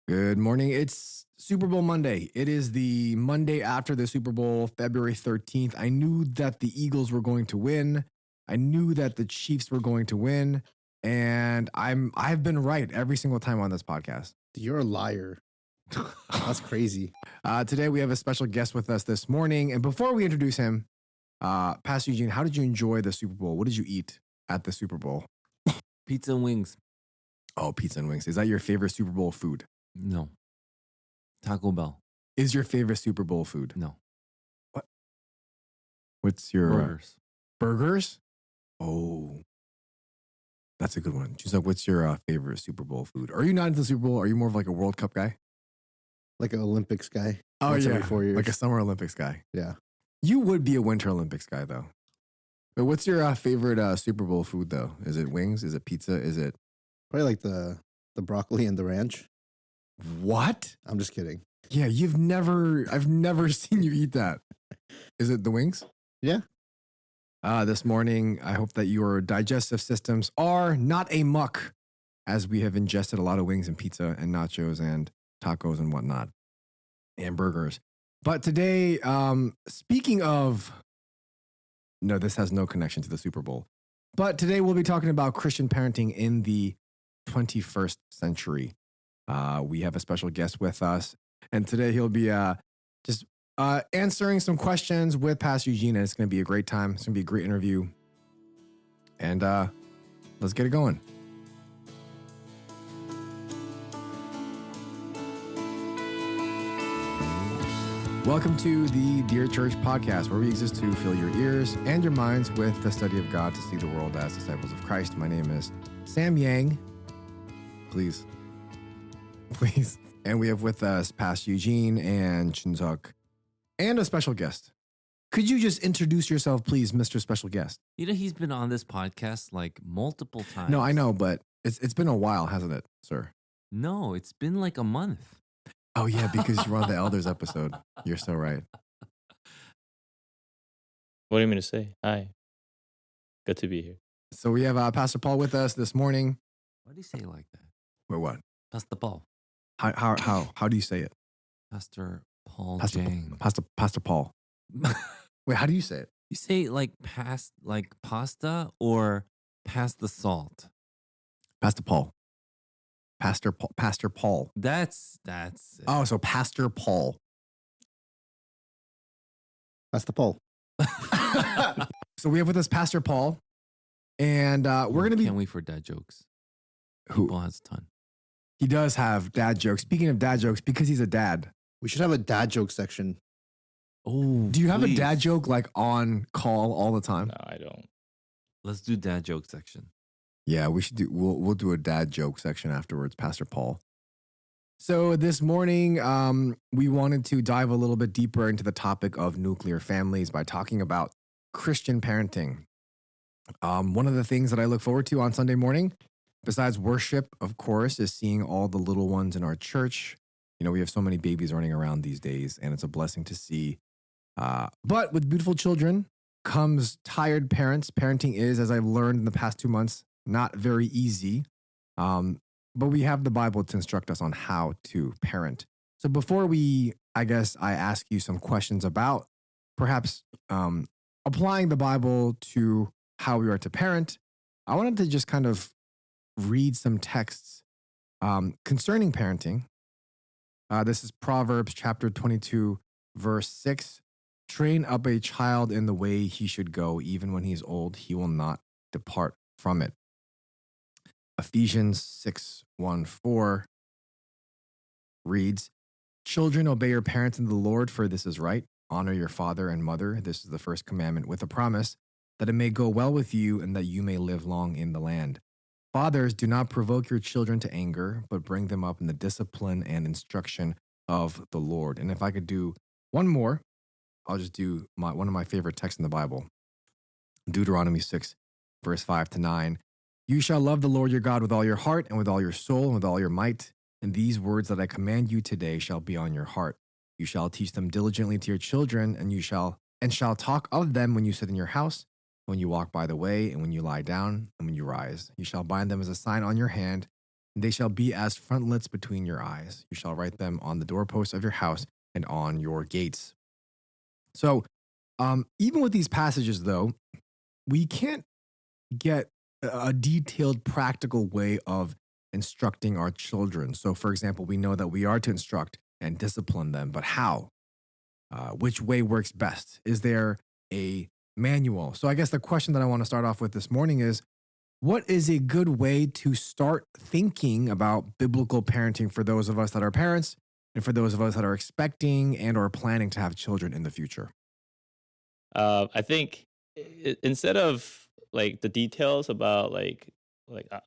Good morning. It's Super Bowl Monday. It is the Monday after the Super Bowl, February 13th. I knew that the Eagles were going to win. I knew that the Chiefs were going to win. And I've been right every single time on this podcast. You're a liar. That's crazy. Today we have a special guest with us this morning. And before we introduce him, Pastor Eugene, how did you enjoy the Super Bowl? What did you eat at the Super Bowl? Pizza and wings. Oh, pizza and wings. Is that your favorite Super Bowl food? No. Taco Bell. Is your favorite Super Bowl food? No. What? What's your Burgers. Burgers? Oh, that's a good one. She's like, what's your favorite Super Bowl food? Are you not into the Super Bowl? Are you more of like a World Cup guy? Like an Olympics guy. Oh, Once yeah. every 4 years. Like a Summer Olympics guy. Yeah. You would be a Winter Olympics guy, though. But what's your favorite Super Bowl food, though? Is it wings? Is it pizza? Is it Probably like the broccoli and the ranch. what? I'm just kidding. Yeah, I've never seen you eat that. Is it the wings? Yeah. This morning, I hope that your digestive systems are not a muck, as we have ingested a lot of wings and pizza and nachos and tacos and whatnot, and burgers. But today, speaking of, no, this has no connection to the Super Bowl. But today we'll be talking about Christian parenting in the 21st century. We have a special guest with us, and today he'll be just answering some questions with Pastor Eugene, and it's going to be a great time. It's going to be a great interview, and let's get it going. Welcome to the Dear Church podcast, where we exist to fill your ears and your minds with the study of God to see the world as disciples of Christ. My name is Sam Yang. Please. And we have with us Pastor Eugene and Chinzuk and a special guest. Could you just introduce yourself, please, Mr. Special Guest? You know, he's been on this podcast like multiple times. No, I know, but it's been a while, hasn't it, sir? No, it's been like a month. Oh, yeah, because you were on the Elders episode. You're so right. What do you mean to say? Hi. Good to be here. So we have Pastor Paul with us this morning. Why do you say it like that? Wait, what? Pastor Paul. How do you say it? Pastor Paul Pastor, Jang. Pastor Paul. Wait, how do you say it? You say it like pasta or past the salt. Pastor Paul. Pastor Paul. That's it. Oh, so Pastor Paul. That's the poll. So we have with us Pastor Paul, and we're going to be. Can't wait for dad jokes. Who? Paul has a ton. He does have dad jokes. Speaking of dad jokes, because he's a dad. We should have a dad joke section. Oh, Do you have a please. dad joke like on call all the time? No, I don't. Let's do dad joke section. Yeah, we should do. We'll do a dad joke section afterwards, Pastor Paul. So this morning, we wanted to dive a little bit deeper into the topic of nuclear families by talking about Christian parenting. One of the things that I look forward to on Sunday morning, besides worship, of course, is seeing all the little ones in our church. You know, we have so many babies running around these days, and it's a blessing to see. But with beautiful children comes tired parents. Parenting is, as I've learned in the past 2 months, not very easy. But we have the Bible to instruct us on how to parent. So before I ask you some questions about perhaps applying the Bible to how we are to parent, I wanted to just kind of read some texts concerning parenting. This is Proverbs chapter 22, verse 6. Train up a child in the way he should go. Even when he is old, he will not depart from it. Ephesians 6:1-4 reads, Children, obey your parents in the Lord, for this is right. Honor your father and mother. This is the first commandment with a promise that it may go well with you and that you may live long in the land. Fathers, do not provoke your children to anger, but bring them up in the discipline and instruction of the Lord. And if I could do one more, I'll just do one of my favorite texts in the Bible. Deuteronomy 6, verse 5-9. You shall love the Lord your God with all your heart and with all your soul and with all your might. And these words that I command you today shall be on your heart. You shall teach them diligently to your children, and you shall talk of them when you sit in your house, when you walk by the way, and when you lie down, and when you rise. You shall bind them as a sign on your hand, They shall be as frontlets between your eyes. You shall write them on the doorposts of your house and on your gates. So, even with these passages, though, we can't get a detailed, practical way of instructing our children. So, for example, we know that we are to instruct and discipline them, but how? Which way works best? Is there a manual? So, I guess the question that I want to start off with this morning is, what is a good way to start thinking about biblical parenting for those of us that are parents and for those of us that are expecting and or planning to have children in the future? I think instead of like the details about I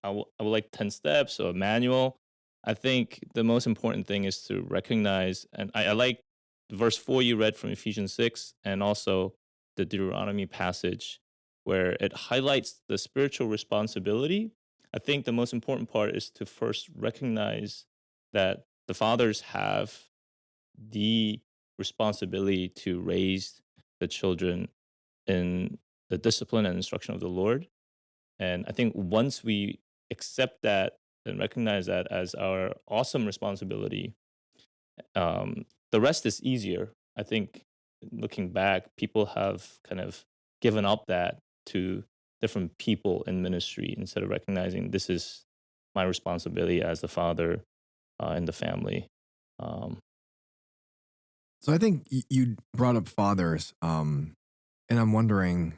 would like 10 steps or a manual. I think the most important thing is to recognize, and I like verse 4 you read from Ephesians 6, and also the Deuteronomy passage where it highlights the spiritual responsibility. I think the most important part is to first recognize that the fathers have the responsibility to raise the children in the discipline and instruction of the Lord. And I think once we accept that and recognize that as our awesome responsibility, the rest is easier. I think looking back, people have kind of given up that to different people in ministry instead of recognizing this is my responsibility as the father in the family. Um, So, I think you brought up fathers, and I'm wondering,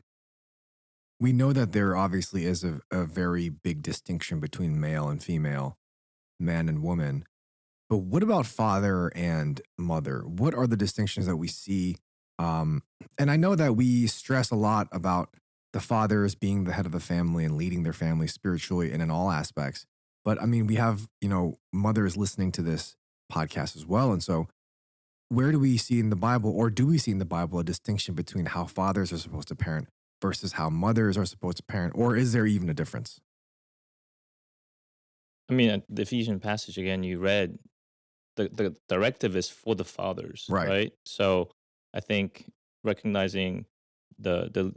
we know that there obviously is a very big distinction between male and female, man and woman. But what about father and mother? What are the distinctions that we see? Um, and I know that we stress a lot about the fathers being the head of the family and leading their family spiritually and in all aspects. But I mean, we have, mothers listening to this podcast as well. And so, where do we see in the Bible, or do we see in the Bible, a distinction between how fathers are supposed to parent versus how mothers are supposed to parent? Or is there even a difference? I mean, the Ephesian passage again you read, the directive is for the fathers, Right. right? So I think recognizing the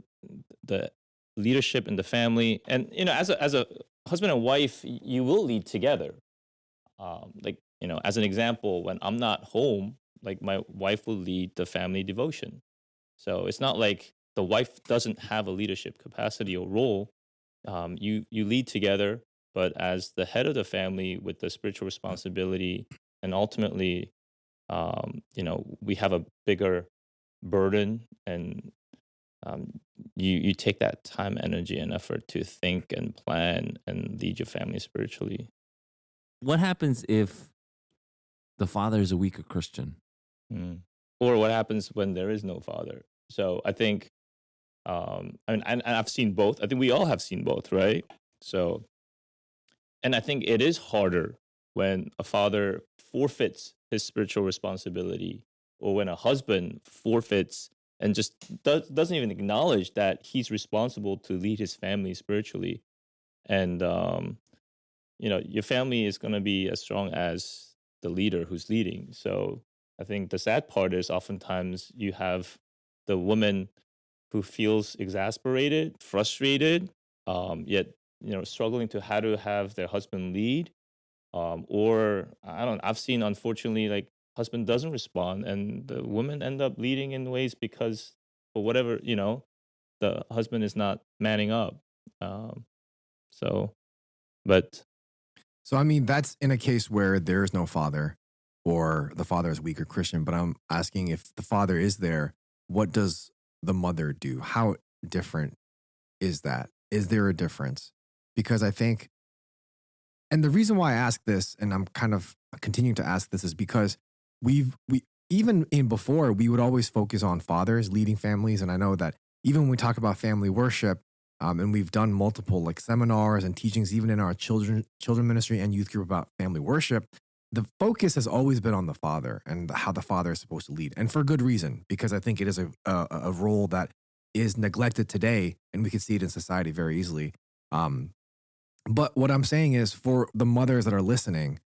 the leadership in the family, and as a husband and wife, you will lead together. As an example, when I'm not home, like my wife will lead the family devotion. So it's not like the wife doesn't have a leadership capacity or role. You lead together, but as the head of the family with the spiritual responsibility, and ultimately, we have a bigger burden, and you take that time, energy, and effort to think and plan and lead your family spiritually. What happens if the father is a weaker Christian? Mm. Or what happens when there is no father? So I think, and I've seen both. I think we all have seen both, right? So, and I think it is harder when a father forfeits his spiritual responsibility, or when a husband forfeits and just doesn't even acknowledge that he's responsible to lead his family spiritually. And, your family is going to be as strong as the leader who's leading. So I think the sad part is oftentimes you have the woman who feels exasperated, frustrated, yet struggling to how to have their husband lead. Or I don't. I've seen, unfortunately, like husband doesn't respond, and the women end up leading in ways because for whatever the husband is not manning up. Um, so, but So, I mean, that's in a case where there is no father or the father is weaker Christian. But I'm asking, if the father is there, what does the mother do? How different is that? Is there a difference? Because I think, and the reason why I ask this, and I'm kind of continuing to ask this, is because we even in before, we would always focus on fathers leading families. And I know that even when we talk about family worship, and we've done multiple like seminars and teachings, even in our children ministry and youth group, about family worship, the focus has always been on the father and how the father is supposed to lead, and for good reason, because I think it is a role that is neglected today, and we can see it in society very easily. Um, but what I'm saying is, for the mothers that are listening,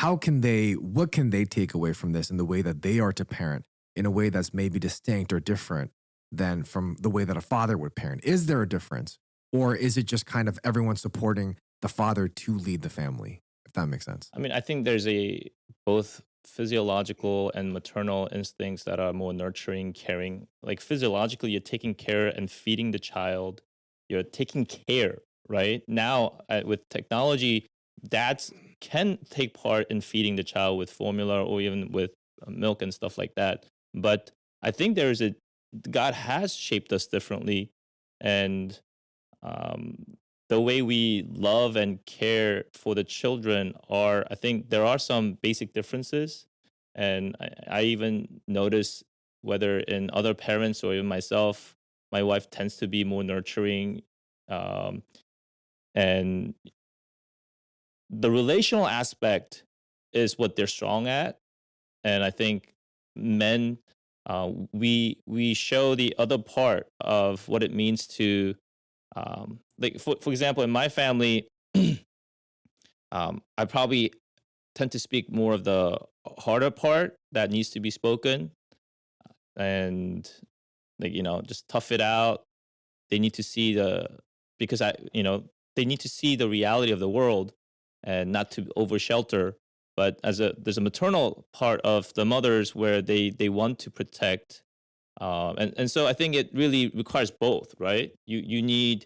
what can they take away from this in the way that they are to parent in a way that's maybe distinct or different than from the way that a father would parent? Is there a difference? Or is it just kind of everyone supporting the father to lead the family? that makes sense. I mean, I think there's both physiological and maternal instincts that are more nurturing, caring. Like physiologically, you're taking care and feeding the child. You're taking care, right? Now, with technology, dads can take part in feeding the child with formula or even with milk and stuff like that. But I think God has shaped us differently, and um, the way we love and care for the children I think there are some basic differences. And I even notice whether in other parents or even myself, my wife tends to be more nurturing. Um, and the relational aspect is what they're strong at. And I think men, we show the other part of what it means to, like for example, in my family, I probably tend to speak more of the harder part that needs to be spoken, and like just tough it out. They need to see because they need to see the reality of the world and not to over shelter. But there's a maternal part of the mothers where they want to protect, and so I think it really requires both, right? You need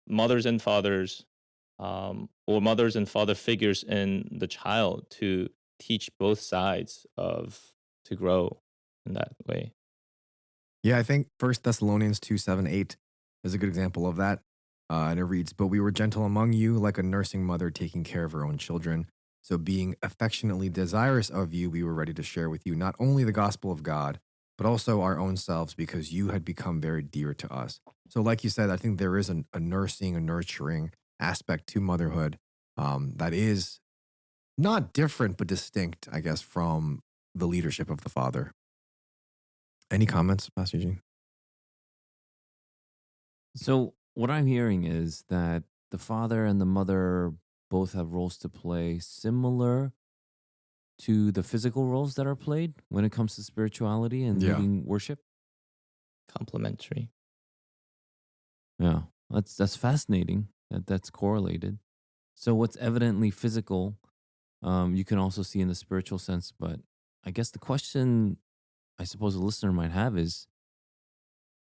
mothers and fathers, or mothers and father figures in the child to teach both sides to grow in that way. Yeah, I think First Thessalonians 2:7-8 is a good example of that. And it reads, "But we were gentle among you, like a nursing mother taking care of her own children. So being affectionately desirous of you, we were ready to share with you not only the gospel of God, but also our own selves, because you had become very dear to us." So, like you said, I think there is a nursing, a nurturing aspect to motherhood that is not different, but distinct, I guess, from the leadership of the father. Any comments, Pastor Eugene? So what I'm hearing is that the father and the mother both have roles to play similar to the physical roles that are played when it comes to spirituality and Yeah. leading worship. Complementary. Yeah. That's fascinating that's correlated. So what's evidently physical, you can also see in the spiritual sense. But I guess the question I suppose a listener might have is,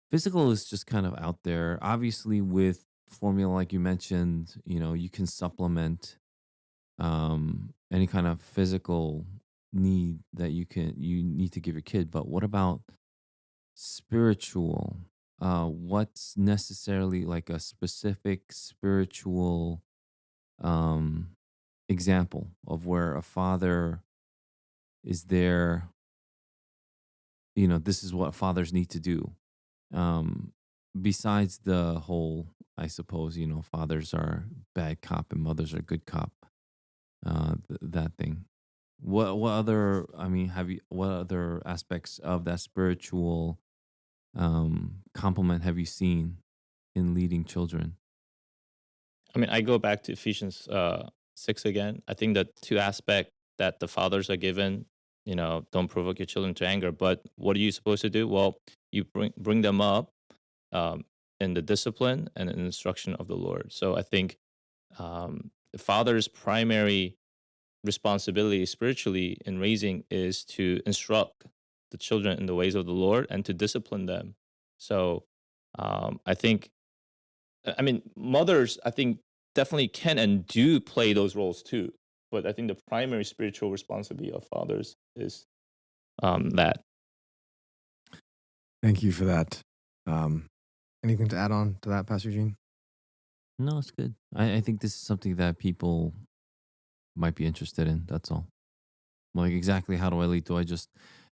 physical is just kind of out there. Obviously, with formula, like you mentioned, you can supplement any kind of physical need that you need to give your kid. But what about spiritual? What's necessarily like a specific spiritual um, example of where a father is there? This is what fathers need to do. Um, Besides the whole, I suppose, fathers are bad cop and mothers are good cop. That thing. What other? I mean, what other aspects of that spiritual complement have you seen in leading children? I mean, I go back to Ephesians 6 again. I think the two aspect that the fathers are given, don't provoke your children to anger. But what are you supposed to do? Well, you bring them up um, in the discipline and in instruction of the Lord. So I think the father's primary responsibility spiritually in raising is to instruct the children in the ways of the Lord and to discipline them. So I think, I mean, mothers, I think, definitely can and do play those roles too. But I think the primary spiritual responsibility of fathers is that. Thank you for that. Um, Anything to add on to that, Pastor Eugene? No, it's good. I think this is something that people might be interested in. That's all. Like, exactly how do I lead? Do I just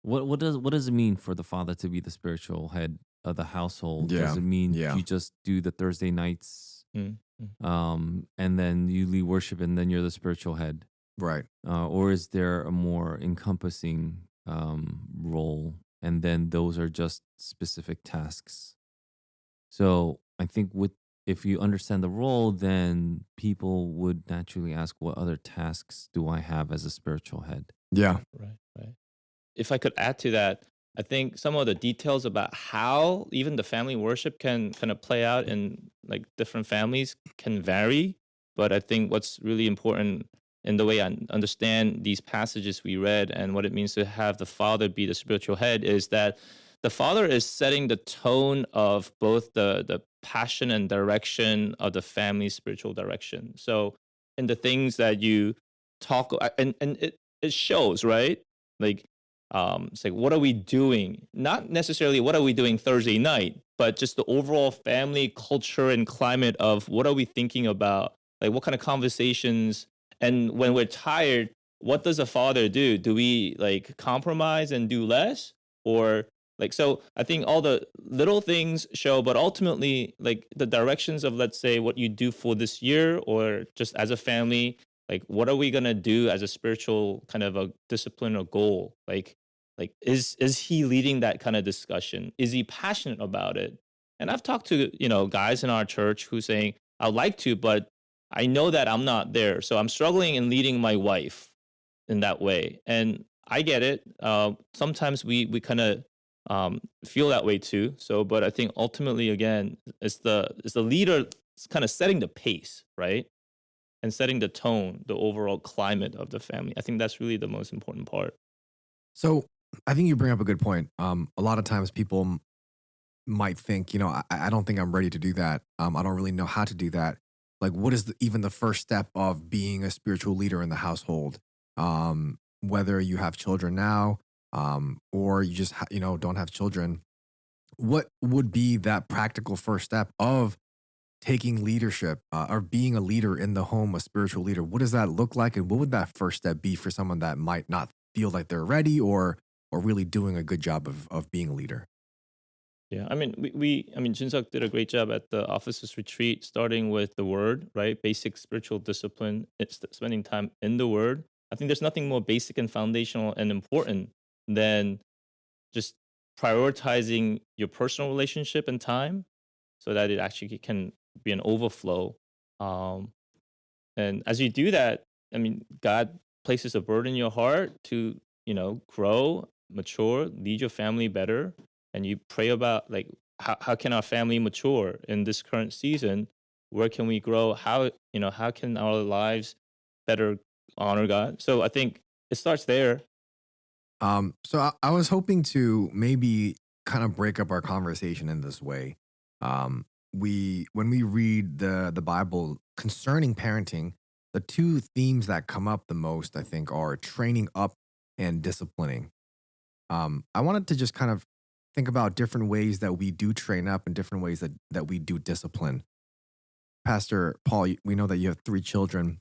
what does it mean for the father to be the spiritual head of the household? Does Yeah. it mean Yeah. you just do the Thursday nights, Mm. and then you lead worship, and then you're the spiritual head, Right. or is there a more encompassing role, and then those are just specific tasks? So I think if you understand the role, then people would naturally ask, what other tasks do I have as a spiritual head? Yeah. Right, right. If I could add to that, I think some of the details about how even the family worship can kind of play out in like different families can vary. But I think what's really important in the way I understand these passages we read and what it means to have the father be the spiritual head is that the father is setting the tone of both the passion and direction of the family's spiritual direction. So in the things that you talk and it shows, right? Like it's like, what are we doing? Not necessarily what are we doing Thursday night, but just the overall family culture and climate of what are we thinking about? Like, what kind of conversations? And when we're tired, what does a father do? Do we like compromise and do less? Or like, so I think all the little things show, but ultimately, like the directions of, let's say, what you do for this year or just as a family, like, what are we going to do as a spiritual kind of a discipline or goal? Like is he leading that kind of discussion? Is he passionate about it? And I've talked to, guys in our church who saying, I'd like to, but I know that I'm not there. So I'm struggling in leading my wife in that way. And I get it. Sometimes we kind of feel that way too. So, but I think ultimately, again, it's the leader kind of setting the pace, right? And setting the tone, the overall climate of the family. I think that's really the most important part. So I think you bring up a good point. A lot of times people might think, I don't think I'm ready to do that. I don't really know how to do that. Like, what is even the first step of being a spiritual leader in the household? Whether you have children now, or you just don't have children, what would be that practical first step of taking leadership or being a leader in the home, a spiritual leader? What does that look like, and what would that first step be for someone that might not feel like they're ready or really doing a good job of being a leader? Yeah, I mean, Jinsuk did a great job at the officers retreat, starting with the word, right? Basic spiritual discipline. It's spending time in the word. I think there's nothing more basic and foundational and important than just prioritizing your personal relationship and time so that it actually can be an overflow. Um, and as you do that, I mean, God places a burden in your heart to, grow, mature, lead your family better. And you pray about like how can our family mature in this current season? Where can we grow? How can our lives better honor God? So I think it starts there. So I was hoping to maybe kind of break up our conversation in this way. When we read the Bible concerning parenting, the two themes that come up the most, I think, are training up and disciplining. I wanted to just kind of think about different ways that we do train up and different ways that we do discipline. Pastor Paul, we know that you have three children.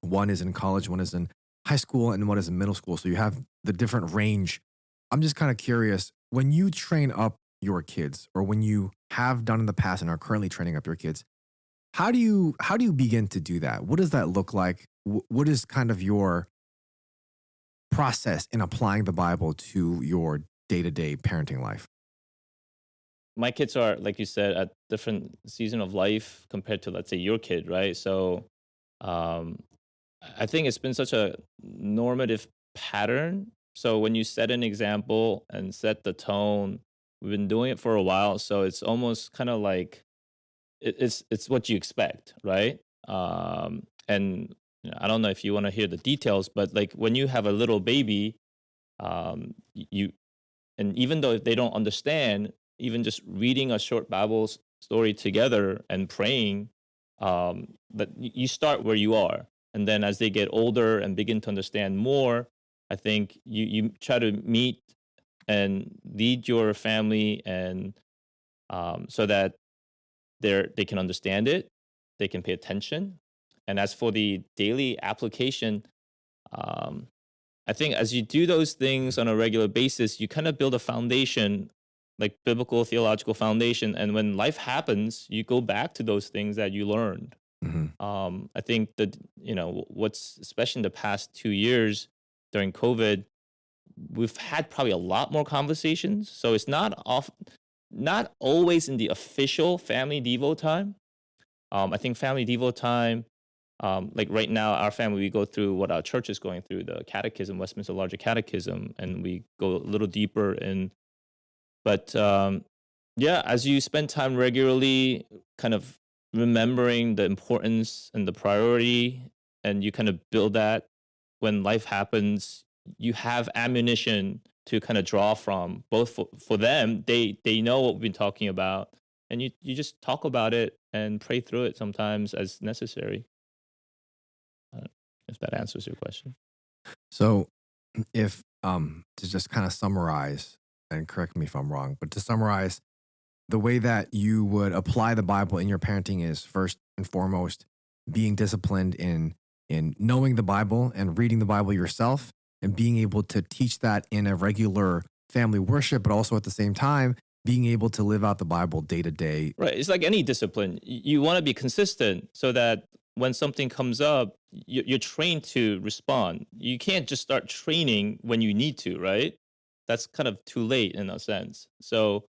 One is in college, one is in high school, and one is in middle school. So you have the different range. I'm just kind of curious, when you train up your kids, or when you have done in the past and are currently training up your kids, how do you begin to do that? What does that look like? What is kind of your process in applying the Bible to your day-to-day parenting life? My kids are, like you said, at different season of life compared to, let's say, your kid, right? So um, I think it's been such a normative pattern. So when you set an example and set the tone, we've been doing it for a while. So it's almost kind of like it's what you expect, right? And I don't know if you want to hear the details, but like when you have a little baby, you and even though they don't understand, even just reading a short Bible story together and praying, that you start where you are, and then as they get older and begin to understand more, I think you try to meet and lead your family, and so that they can understand it, they can pay attention. And as for the daily application, um, I think as you do those things on a regular basis, you kind of build a foundation, like biblical theological foundation. And when life happens, you go back to those things that you learned. Hmm. I think that what's especially in the past 2 years during COVID, we've had probably a lot more conversations. So it's not always in the official family devo time. I think family devo time, like right now, our family, we go through what our church is going through, the catechism, Westminster Larger Catechism, and we go a little deeper in. But yeah, as you spend time regularly, kind of remembering the importance and the priority and you kind of build that. When life happens, you have ammunition to kind of draw from. Both for them, they know what we've been talking about, and you just talk about it and pray through it sometimes as necessary. If that answers your question. So, if to just kind of summarize, and correct me if I'm wrong, but to summarize, the way that you would apply the Bible in your parenting is first and foremost being disciplined in knowing the Bible and reading the Bible yourself and being able to teach that in a regular family worship, but also at the same time being able to live out the Bible day to day. Right. It's like any discipline. You want to be consistent so that when something comes up, you're trained to respond. You can't just start training when you need to, right? That's kind of too late in a sense. So,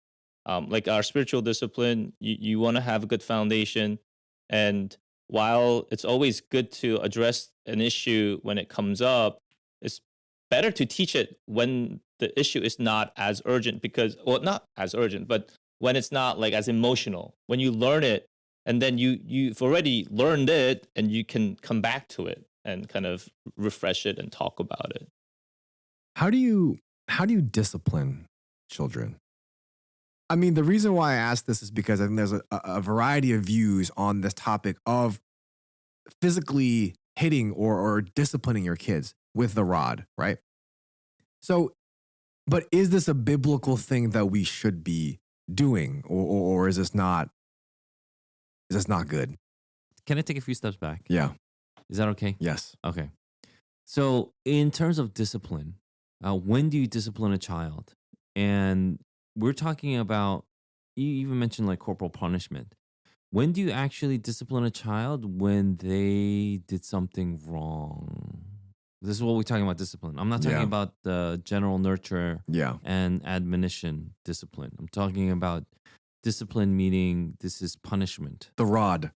like our spiritual discipline, you want to have a good foundation. And while it's always good to address an issue when it comes up, it's better to teach it when the issue is not as urgent because, well, not as urgent, but when it's not like as emotional. When you learn it and then you've already learned it and you can come back to it and kind of refresh it and talk about it. How do you discipline children? I mean, the reason why I ask this is because I think there's a variety of views on this topic of physically hitting or disciplining your kids with the rod, right? So, but is this a biblical thing that we should be doing, or is this not? Is this not good? Can I take a few steps back? Yeah. Is that okay? Yes. Okay. So, in terms of discipline, when do you discipline a child? And we're talking about, you even mentioned like corporal punishment. When do you actually discipline a child? When they did something wrong. This is what we're talking about discipline. I'm not talking Yeah. about the general nurture Yeah. and admonition discipline. I'm talking about discipline, meaning this is punishment The rod.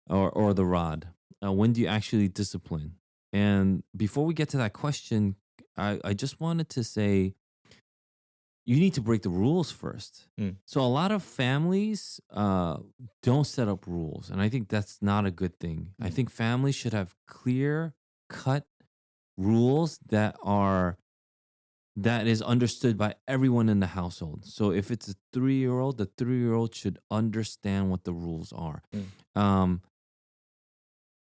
or the rod. When do you actually discipline? And before we get to that question, I just wanted to say you need to break the rules first. Mm. So a lot of families don't set up rules, and I think that's not a good thing. I think families should have clear cut rules that is understood by everyone in the household. So if it's a 3-year-old, the 3-year-old should understand what the rules are.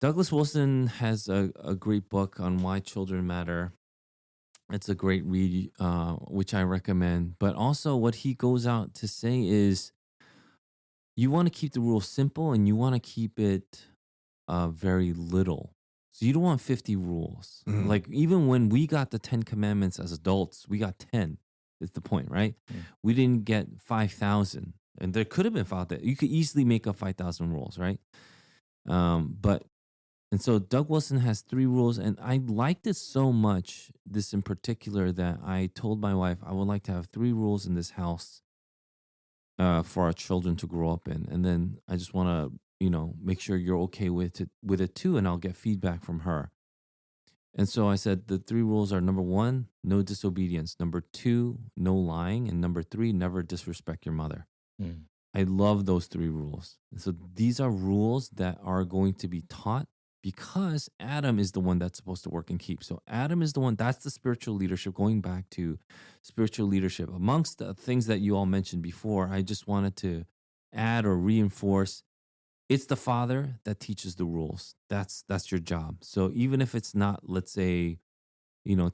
Douglas Wilson has a great book on why children matter. It's a great read, which I recommend. But also what he goes out to say is you want to keep the rules simple and you want to keep it very little. So you don't want 50 rules. Mhm. Like even when we got the 10 commandments as adults, we got 10. Is the point, right? We didn't get 5,000. And there could have been 5,000. You could easily make up 5,000 rules, right? And so Doug Wilson has 3 rules, and I liked it so much, this in particular, that I told my wife I would like to have 3 rules in this house for our children to grow up in. And then I just want to, make sure you're okay with it too, and I'll get feedback from her. And so I said the 3 rules are: number 1, no disobedience; number 2, no lying; and number 3, never disrespect your mother. I love those 3 rules. And so these are rules that are going to be taught because Adam is the one that's supposed to work and keep. So Adam is the one, that's the spiritual leadership, going back to spiritual leadership. Amongst the things that you all mentioned before, I just wanted to add or reinforce, it's the father that teaches the rules. That's your job. So even if it's not, let's say,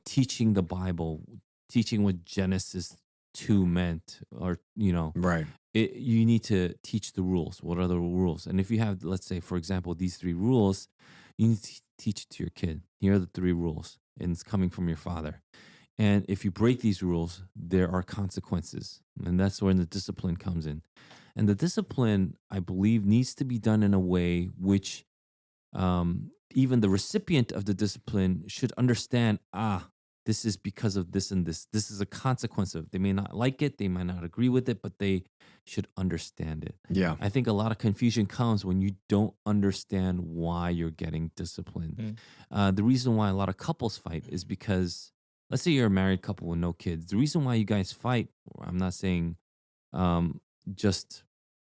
teaching the Bible, teaching what Genesis 2 meant, or, Right. you need to teach the rules. What are the rules? And if you have, let's say, for example, these 3 rules, you need to teach it to your kid. Here are the 3 rules, and it's coming from your father. And if you break these rules, there are consequences. And that's when the discipline comes in. And the discipline, I believe, needs to be done in a way which even the recipient of the discipline should understand, this is because of this and this. This is a consequence of. They may not like it, they might not agree with it, but they should understand it. Yeah. I think a lot of confusion comes when you don't understand why you're getting disciplined. The reason why a lot of couples fight is because, let's say you're a married couple with no kids. The reason why you guys fight, I'm not saying just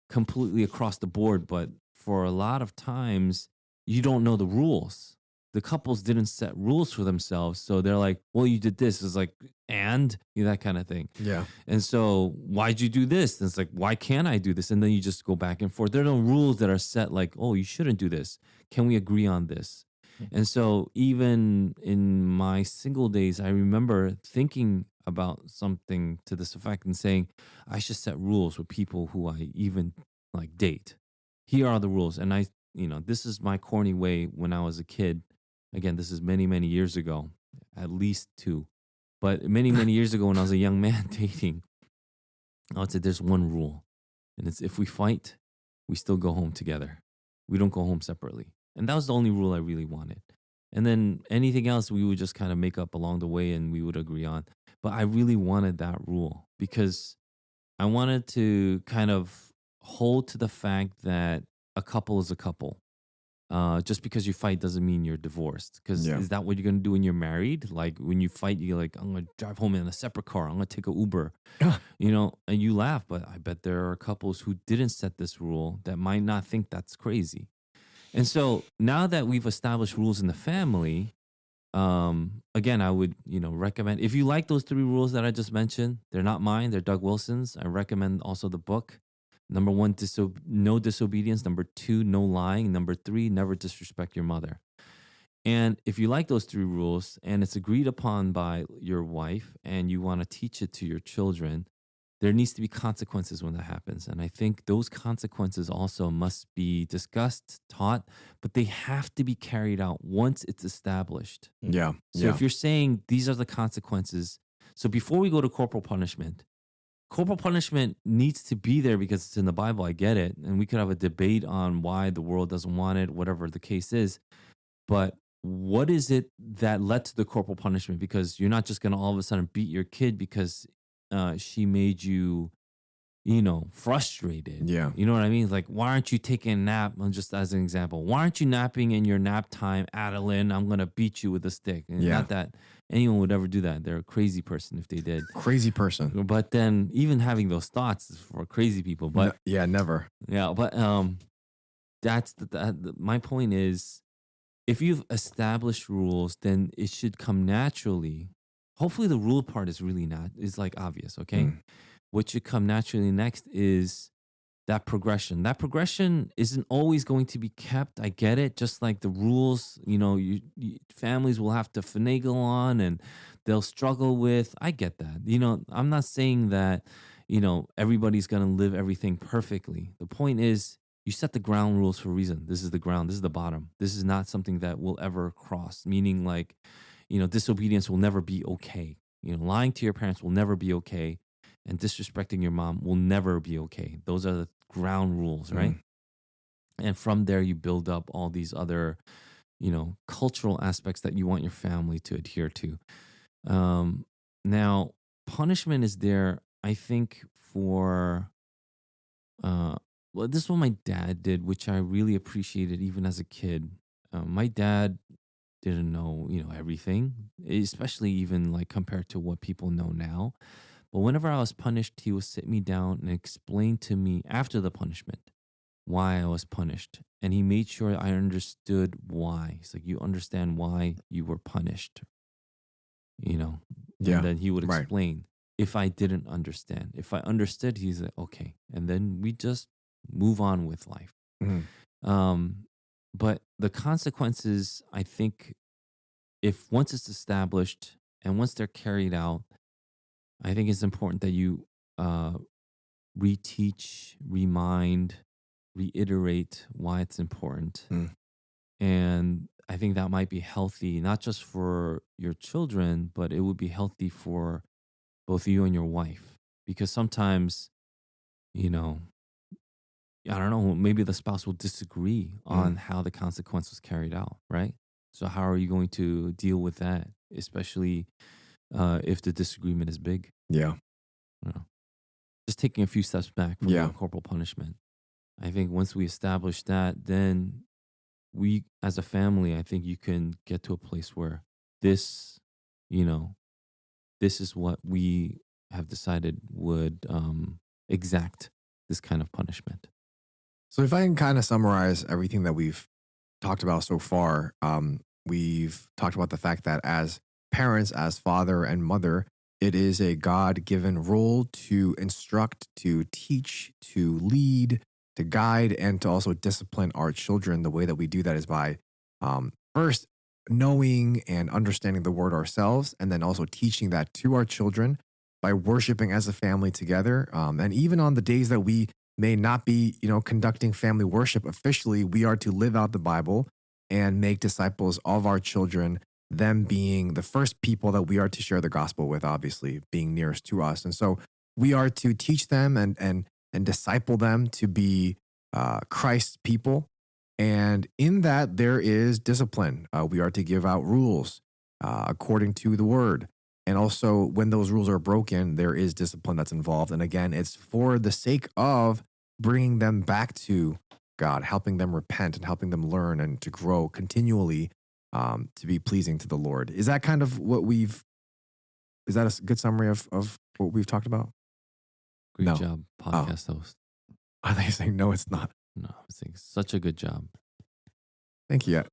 completely across the board, but for a lot of times, you don't know the rules. the couples didn't set rules for themselves. So they're like, well, you did this. It's like, and that kind of thing. Yeah. And so why'd you do this? And it's like, why can't I do this? And then you just go back and forth. There are no rules that are set like, oh, you shouldn't do this. Can we agree on this? And so even in my single days, I remember thinking about something to this effect and saying, I should set rules with people who I even like date. Here are the rules. And this is my corny way when I was a kid. Again, this is many, many years ago, at least 2. But many, many years ago when I was a young man dating, I would say there's one rule. And it's if we fight, we still go home together. We don't go home separately. And that was the only rule I really wanted. And then anything else we would just kind of make up along the way and we would agree on. But I really wanted that rule because I wanted to kind of hold to the fact that a couple is a couple. Just because you fight doesn't mean you're divorced. Because is that what you're going to do when you're married? Like when you fight, you're like, I'm going to drive home in a separate car. I'm going to take an Uber, and you laugh. But I bet there are couples who didn't set this rule that might not think that's crazy. And so now that we've established rules in the family, again, I would, recommend, if you like those 3 rules that I just mentioned, they're not mine, they're Doug Wilson's. I recommend also the book. Number 1, no disobedience. Number 2, no lying. Number 3, never disrespect your mother. And if you like those 3 rules and it's agreed upon by your wife and you want to teach it to your children, there needs to be consequences when that happens. And I think those consequences also must be discussed, taught, but they have to be carried out once it's established. Yeah. So if you're saying these are the consequences, so before we go to corporal punishment needs to be there because it's in the Bible. I get it. And we could have a debate on why the world doesn't want it, whatever the case is. But what is it that led to the corporal punishment? Because you're not just going to all of a sudden beat your kid because she made you, frustrated. Yeah. You know what I mean? Like, why aren't you taking a nap? Just as an example, why aren't you napping in your nap time? Adeline, I'm going to beat you with a stick. And not that anyone would ever do that. They're a crazy person if they did. Crazy person. But then even having those thoughts is for crazy people. But never. Yeah. But that's my point is, if you've established rules, then it should come naturally. Hopefully the rule part is really is like obvious, okay? What should come naturally next is that progression. That progression isn't always going to be kept. I get it. Just like the rules, families will have to finagle on and they'll struggle with. I get that. I'm not saying that, everybody's going to live everything perfectly. The point is, you set the ground rules for a reason. This is the ground. This is the bottom. This is not something that will ever cross, meaning like, disobedience will never be okay. Lying to your parents will never be okay. And disrespecting your mom will never be okay. Those are the ground rules, right? And from there, you build up all these other, cultural aspects that you want your family to adhere to. Now, punishment is there, I think, for, this is what my dad did, which I really appreciated even as a kid. My dad didn't know, everything, especially even like compared to what people know now. But whenever I was punished, he would sit me down and explain to me after the punishment why I was punished. And he made sure I understood why. He's like, you understand why you were punished, And then he would explain if I didn't understand. If I understood, he's like, okay. And then we just move on with life. But the consequences, I think, if once it's established and once they're carried out, I think it's important that you reteach, remind, reiterate why it's important. And I think that might be healthy, not just for your children, but it would be healthy for both you and your wife. Because sometimes, I don't know, maybe the spouse will disagree on how the consequence was carried out, right? So how are you going to deal with that, especially if the disagreement is big? Yeah. Just taking a few steps back from the corporal punishment. I think once we establish that, then we, as a family, I think you can get to a place where this is what we have decided would exact this kind of punishment. So if I can kind of summarize everything that we've talked about so far, we've talked about the fact that as parents, as father and mother, it is a God given role to instruct, to teach, to lead, to guide, and to also discipline our children. The way that we do that is by first knowing and understanding the word ourselves, and then also teaching that to our children by worshiping as a family together. And even on the days that we may not be, conducting family worship officially, we are to live out the Bible and make disciples of our children, them being the first people that we are to share the gospel with, obviously being nearest to us. And so we are to teach them and disciple them to be Christ's people. And in that, there is discipline. We are to give out rules according to the word. And also, when those rules are broken, there is discipline that's involved. And again, it's for the sake of bringing them back to God, helping them repent and helping them learn and to grow continually to be pleasing to the Lord. Is that kind of what is that a good summary of what we've talked about? Great No. job, podcast host. Are they saying no, it's not? No, I'm saying such a good job. Thank you.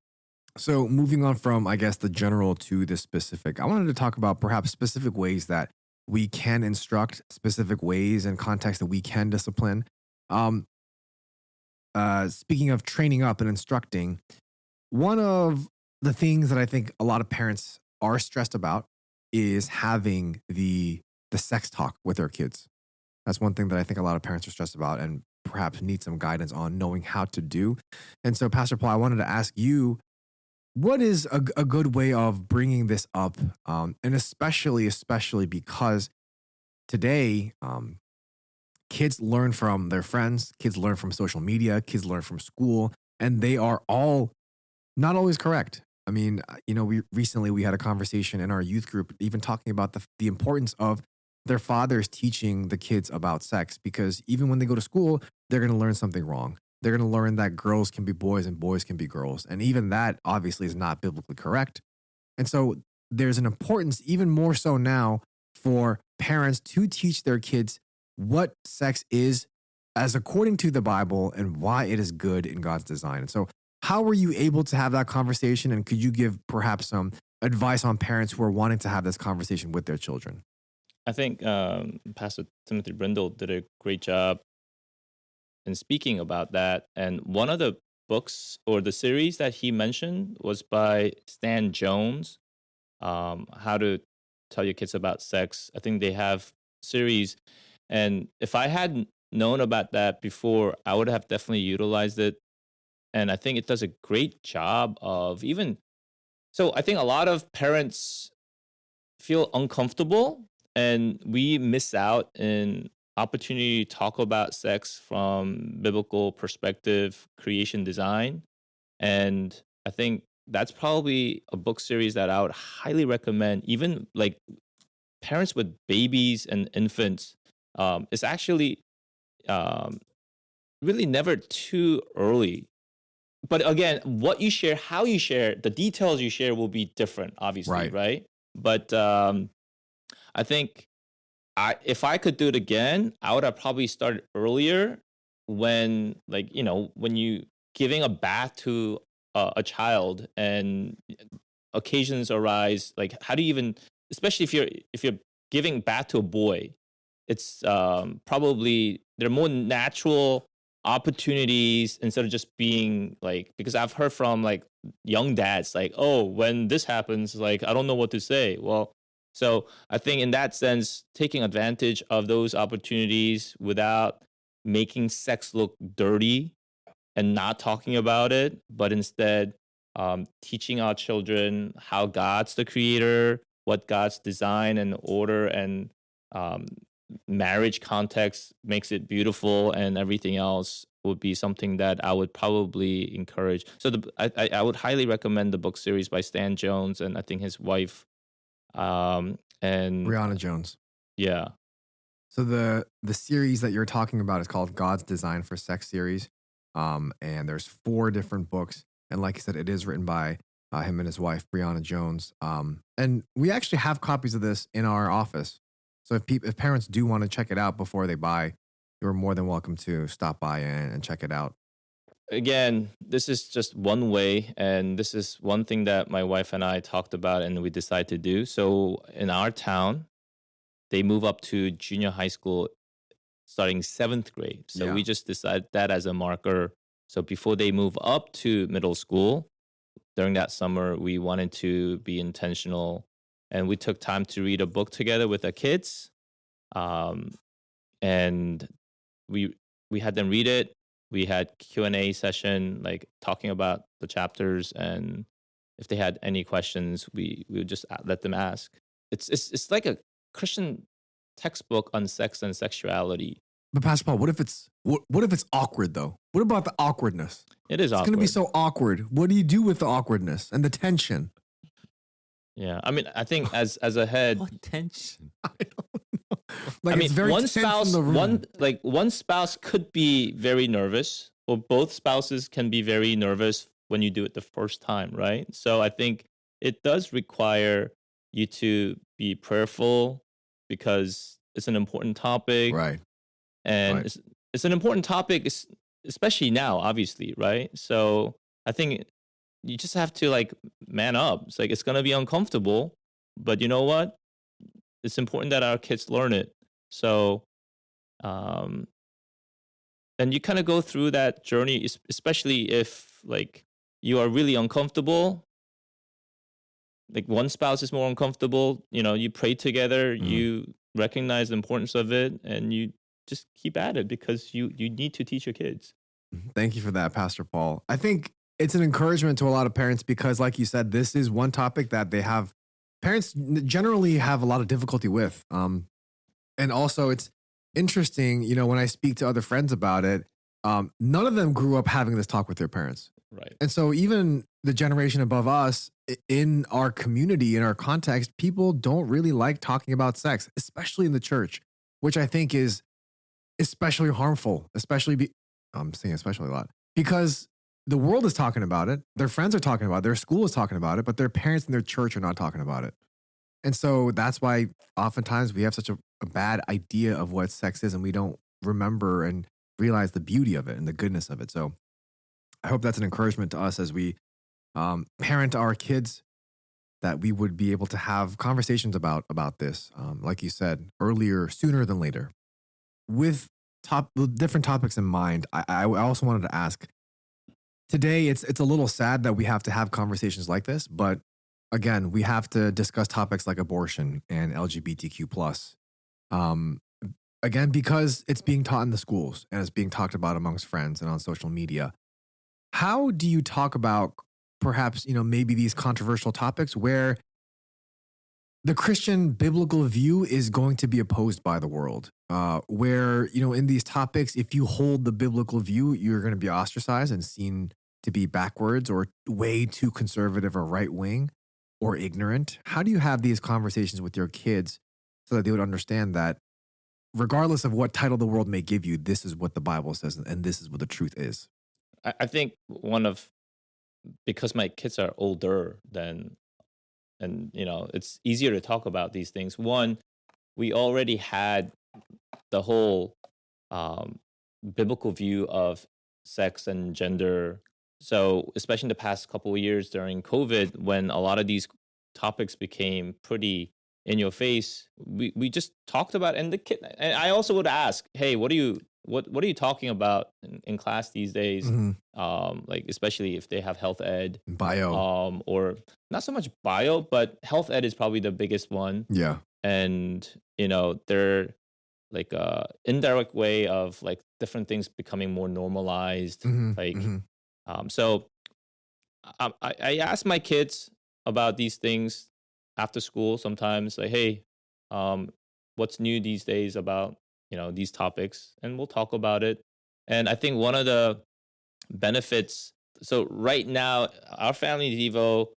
So moving on from, I guess, the general to the specific, I wanted to talk about perhaps specific ways that we can instruct, specific ways and contexts that we can discipline. Speaking of training up and instructing, one of the things that I think a lot of parents are stressed about is having the sex talk with their kids. That's one thing that I think a lot of parents are stressed about and perhaps need some guidance on knowing how to do. And so, Pastor Paul, I wanted to ask you, what is a good way of bringing this up? And especially because today, kids learn from their friends, kids learn from social media, kids learn from school, and they are all not always correct. I mean, we recently had a conversation in our youth group, even talking about the importance of their fathers teaching the kids about sex, because even when they go to school, they're going to learn something wrong. They're going to learn that girls can be boys and boys can be girls. And even that obviously is not biblically correct. And so there's an importance, even more so now, for parents to teach their kids what sex is as according to the Bible and why it is good in God's design. And so how were you able to have that conversation? And could you give perhaps some advice on parents who are wanting to have this conversation with their children? I think Pastor Timothy Brindle did a great job in speaking about that. And one of the books or the series that he mentioned was by Stan Jones, How to Tell Your Kids About Sex. I think they have series. And if I hadn't known about that before, I would have definitely utilized it. And I think it does a great job of so I think a lot of parents feel uncomfortable and we miss out in opportunity to talk about sex from biblical perspective, creation design. And I think that's probably a book series that I would highly recommend, even like parents with babies and infants. It's actually um, really never too early. But again, what you share, how you share, the details you share will be different, obviously, right? But I think if I could do it again, I would have probably started earlier when, like, when you giving a bath to a child and occasions arise, like how do you even, especially if you're giving bath to a boy, it's probably there are more natural opportunities instead of just being like, because I've heard from like young dads like, oh, when this happens, like I don't know what to say. Well, so I think in that sense, taking advantage of those opportunities without making sex look dirty and not talking about it, but instead teaching our children how God's the creator, what God's design and order and um, marriage context makes it beautiful, and everything else would be something that I would probably encourage. So I would highly recommend the book series by Stan Jones and I think his wife. And Brianna Jones. yeah. So the series that you're talking about is called God's Design for Sex series. And there's 4 different books. And like I said, it is written by him and his wife, Brianna Jones. And we actually have copies of this in our office. So if parents do want to check it out before they buy, you're more than welcome to stop by and check it out. again, this is just one way, and this is one thing that my wife and I talked about and we decided to do. So in our town, they move up to junior high school starting 7th grade. So Yeah. we just decided that as a marker. So before they move up to middle school, during that summer, we wanted to be intentional, and we took time to read a book together with the kids. Um, and we had them read it. We had Q&A session, like talking about the chapters, and if they had any questions, we would just let them ask. It's like a Christian textbook on sex and sexuality. But Pastor Paul, what if it's awkward though? What about the awkwardness? It is It's going to be awkward. so awkward. What do you do with the awkwardness and the tension? Yeah, I mean, I think as a head, What tension? I don't know. Like I mean, it's very one tense in spouse, the room. one spouse could be very nervous, or both spouses can be very nervous when you do it the first time, right? So I think it does require you to be prayerful because it's an important topic, Right. and Right. it's an important topic, especially now, obviously, right? So I think you just have to like man up. It's like it's gonna be uncomfortable, but you know what? It's important that our kids learn it. So, um, and you kind of go through that journey, especially if like you are really uncomfortable. Like one spouse is more uncomfortable, you pray together, Mm. you recognize the importance of it, and you just keep at it because you need to teach your kids. Thank you for that, Pastor Paul. I think it's an encouragement to a lot of parents because, like you said, this is one topic that parents generally have a lot of difficulty with. And also, it's interesting, when I speak to other friends about it, none of them grew up having this talk with their parents. Right. And so, even the generation above us in our community, in our context, people don't really like talking about sex, especially in the church, which I think is especially harmful, I'm saying especially a lot because the world is talking about it. Their friends are talking about it. Their school is talking about it, but their parents and their church are not talking about it. And so that's why oftentimes we have such a bad idea of what sex is and we don't remember and realize the beauty of it and the goodness of it. So I hope that's an encouragement to us as we parent our kids that we would be able to have conversations about this, like you said earlier, sooner than later. With different topics in mind, I also wanted to ask today. It's a little sad that we have to have conversations like this, but again, we have to discuss topics like abortion and LGBTQ plus. Again, because it's being taught in the schools and it's being talked about amongst friends and on social media. How do you talk about perhaps maybe these controversial topics where the Christian biblical view is going to be opposed by the world, where, in these topics, if you hold the biblical view, you're going to be ostracized and seen to be backwards or way too conservative or right wing or ignorant? How do you have these conversations with your kids so that they would understand that regardless of what title the world may give you, this is what the Bible says and this is what the truth is? I think because my kids are older and it's easier to talk about these things. One, we already had the whole biblical view of sex and gender. So especially in the past couple of years during COVID, when a lot of these topics became pretty in your face, we just talked about it. And I also would ask, hey, what are you talking about in class these days? Like especially if they have health ed, Bio. or not so much bio, but health ed is probably the biggest one. Yeah. And they're like a indirect way of like different things becoming more normalized. So I ask my kids about these things after school sometimes, like, hey, what's new these days about these topics, and we'll talk about it. And I think one of the benefits, so right now our family devo,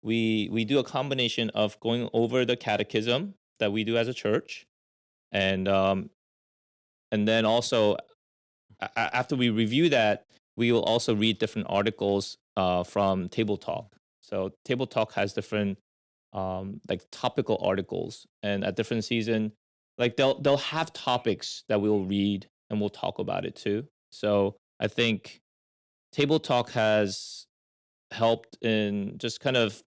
we do a combination of going over the catechism that we do as a church, and then also after we review that, we will also read different articles from Table Talk. So Table Talk has different like topical articles, and at different season, like they'll have topics that we'll read and we'll talk about it too. So I think Table talk has helped in just kind of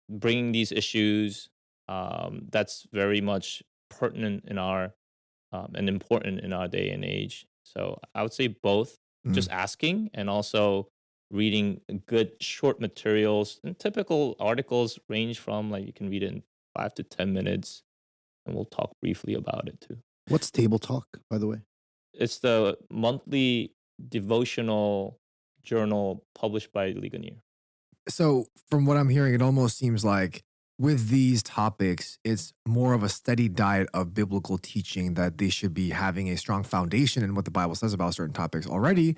bringing these issues that's very much pertinent in our and important in our day and age. So I would say both, Mm. just asking and also reading good short materials. And typical articles range from like you can read it in 5 to 10 minutes, and we'll talk briefly about it too. What's table talk, by the way? It's the monthly devotional journal published by Ligonier. So, from what I'm hearing, it almost seems like with these topics, it's more of a steady diet of biblical teaching that they should be having a strong foundation in what the Bible says about certain topics already.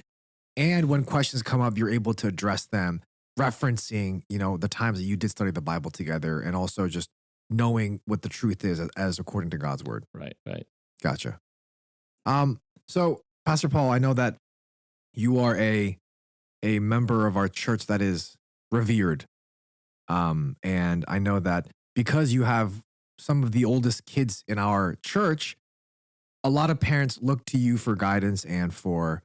And when questions come up, you're able to address them, referencing, the times that you did study the Bible together and also just knowing what the truth is as according to God's word. Right, right. Gotcha. So Pastor Paul, I know that you are a member of our church that is revered. And I know that because you have some of the oldest kids in our church, a lot of parents look to you for guidance and for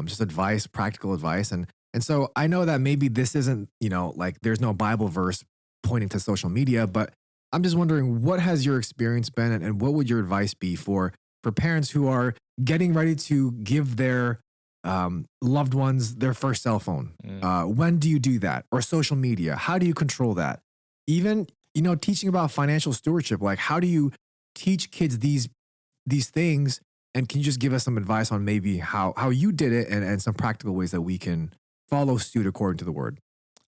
just advice, practical advice. And so I know that maybe this isn't, like there's no Bible verse pointing to social media, but I'm just wondering what has your experience been and what would your advice be for parents who are getting ready to give their loved ones their first cell phone? When do you do that? Or social media? How do you control that? Even, teaching about financial stewardship, like how do you teach kids these things? And can you just give us some advice on maybe how you did it and some practical ways that we can follow suit according to the word?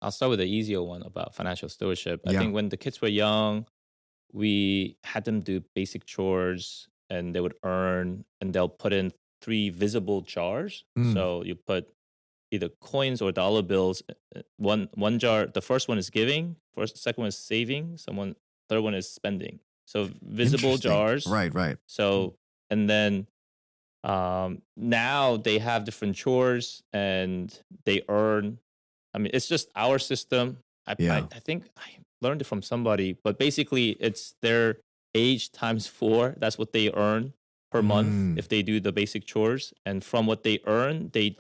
I'll start with the easier one about financial stewardship. I Yeah. think when the kids were young, we had them do basic chores and they would earn and they'll put in 3 visible jars. Mm. So you put either coins or dollar bills. One jar, the first one is giving, second one is saving, third one is spending. So visible Interesting. jars. Right. So and then now they have different chores and they earn. I mean, it's just our system. Yeah. I think I learned it from somebody, but basically it's their age times 4. That's what they earn per month if they do the basic chores. And from what they earn, they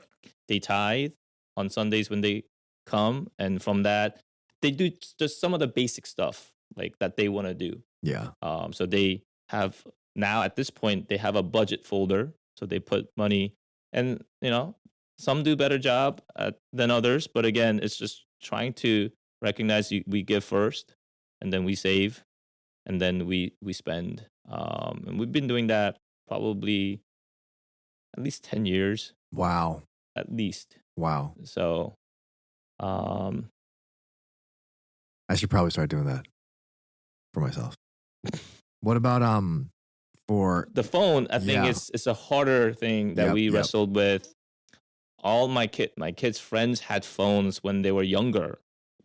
tithe on Sundays when they come. And from that, they do just some of the basic stuff like that they want to do. Yeah. So they have now at this point, they have a budget folder. So they put money and, some do better job than others. But again, it's just trying to recognize we give first and then we save and then we spend. And we've been doing that probably at least 10 years, Wow. at least. Wow. So, I should probably start doing that for myself. What about for the phone, I think Yeah. it's a harder thing that we Yep. wrestled with. All my kids' friends had phones when they were younger,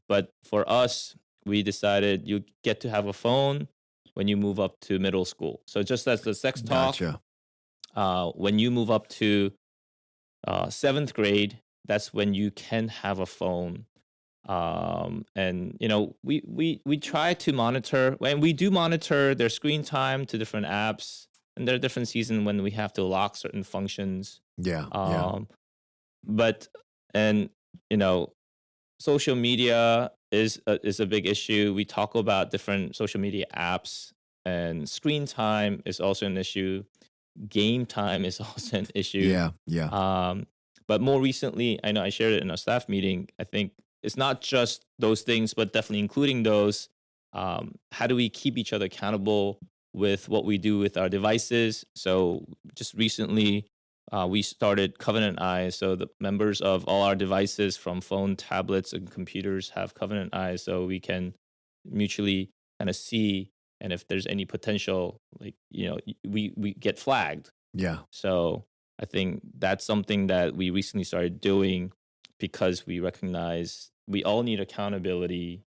but for us, we decided you get to have a phone when you move up to middle school. So just as the sex talk, Gotcha. when you move up to 7th grade, that's when you can have a phone. And we try to monitor, and we do monitor their screen time to different apps, and there are different seasons when we have to lock certain functions. Yeah. But and social media is a big issue. We talk about different social media apps, and screen time is also an issue. Game time is also an issue. Yeah. But more recently, I know I shared it in our staff meeting. I think it's not just those things, but definitely including those. How do we keep each other accountable with what we do with our devices? So just recently, we started Covenant Eyes. So the members of all our devices from phone, tablets, and computers have Covenant Eyes, so we can mutually kind of see, and if there's any potential, like we get flagged. Yeah. So I think that's something that we recently started doing because we recognize we all need accountability,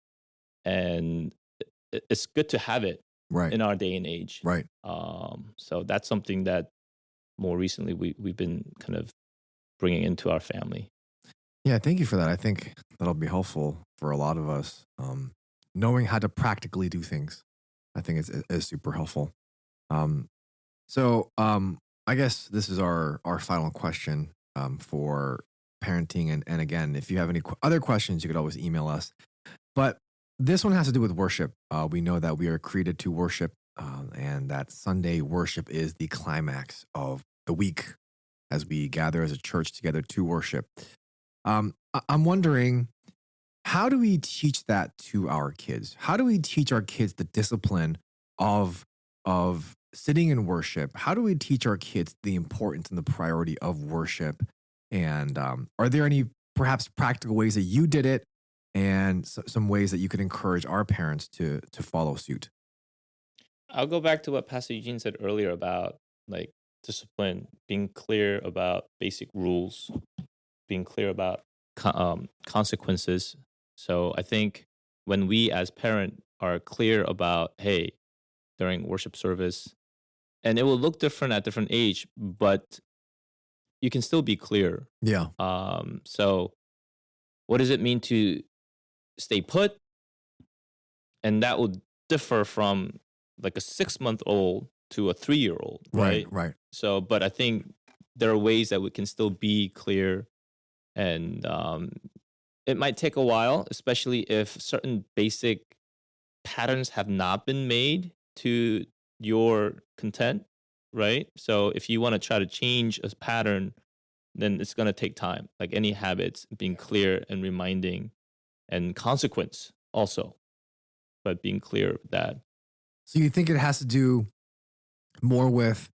and it's good to have it Right. in our day and age. Right. So that's something that more recently we've been kind of bringing into our family. Yeah, thank you for that. I think that'll be helpful for a lot of us. Knowing how to practically do things, I think is super helpful. So I guess this is our final question for parenting. And again, if you have any other questions, you could always email us. But this one has to do with worship. We know that we are created to worship, and that Sunday worship is the climax of the week as we gather as a church together to worship. I'm wondering, how do we teach that to our kids? How do we teach our kids the discipline of sitting in worship? How do we teach our kids the importance and the priority of worship? And are there any perhaps practical ways that you did it, and some ways that you could encourage our parents to follow suit? I'll go back to what Pastor Eugene said earlier about like discipline, being clear about basic rules, being clear about consequences. So I think when we as parent are clear about, hey, during worship service, and it will look different at different age, but you can still be clear. Yeah. So what does it mean to stay put? And that will differ from like a 6-month-old to a 3-year-old, right? Right. So, but I think there are ways that we can still be clear, and it might take a while, especially if certain basic patterns have not been made to your content, right? So if you want to try to change a pattern, then it's going to take time. Like any habits, being clear and reminding, and consequence also, but being clear of that. So you think it has to do more with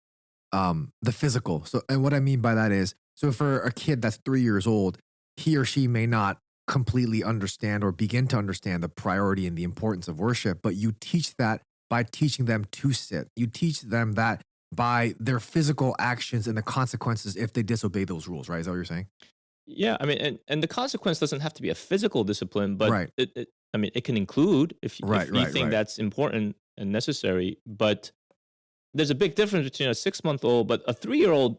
the physical? So, and what I mean by that is, so for a kid that's 3 years old, he or she may not completely understand or begin to understand the priority and the importance of worship, but you teach that by teaching them to sit. You teach them that by their physical actions and the consequences if they disobey those rules, right? Is that what you're saying? Yeah, I mean, and the consequence doesn't have to be a physical discipline, but Right. I mean, it can include if Right, if you right, think right. that's important and necessary. But there's a big difference between a 6-month-old, but a 3-year-old.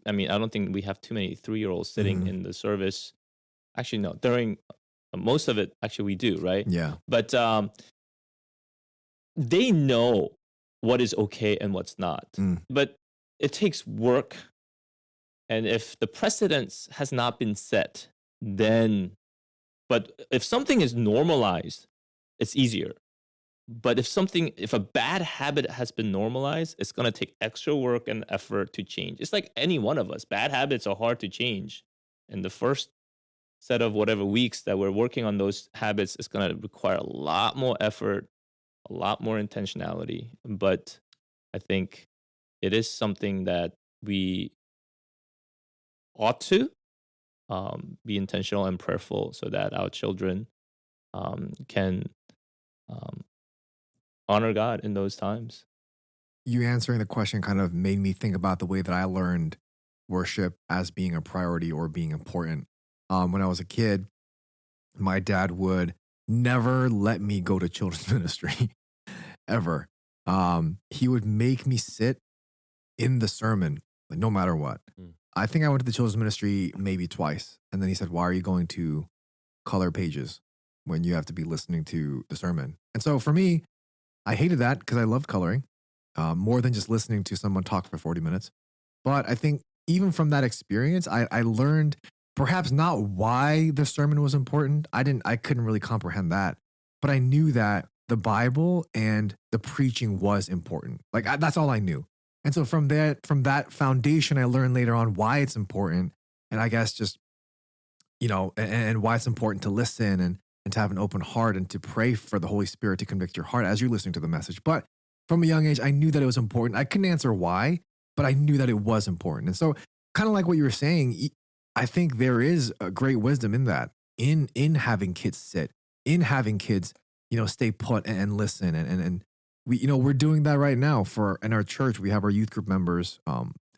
I mean, I don't think we have too many 3-year-olds sitting Mhm. in the service. Actually, no. During most of it, actually, we do, right? Yeah. But they know what is okay and what's not. Mm. But it takes work, and if the precedence has not been set, then. But if something is normalized, it's easier. But if a bad habit has been normalized, it's going to take extra work and effort to change. It's like any one of us. Bad habits are hard to change. And the first set of whatever weeks that we're working on those habits is going to require a lot more effort, a lot more intentionality. But I think it is something that we ought to be intentional and prayerful so that our children can um, honor God in those times. You answering the question kind of made me think about the way that I learned worship as being a priority or being important. When I was a kid, my dad would never let me go to children's ministry ever. He would make me sit in the sermon, like, no matter what. Mm. I think I went to the children's ministry maybe twice. And then he said, "Why are you going to color pages when you have to be listening to the sermon?" And so for me, I hated that because I loved coloring more than just listening to someone talk for 40 minutes. But I think even from that experience, I learned perhaps not why the sermon was important. I couldn't really comprehend that, but I knew that the Bible and the preaching was important. Like that's all I knew. And so from that foundation, I learned later on why it's important. And I guess just, and why it's important to listen and to have an open heart and to pray for the Holy Spirit to convict your heart as you're listening to the message. But from a young age, I knew that it was important. I couldn't answer why, but I knew that it was important. And so, kind of like what you were saying, I think there is a great wisdom in that, in having kids sit, in having kids, stay put and listen. And we, we're doing that right now in our church. We have our youth group members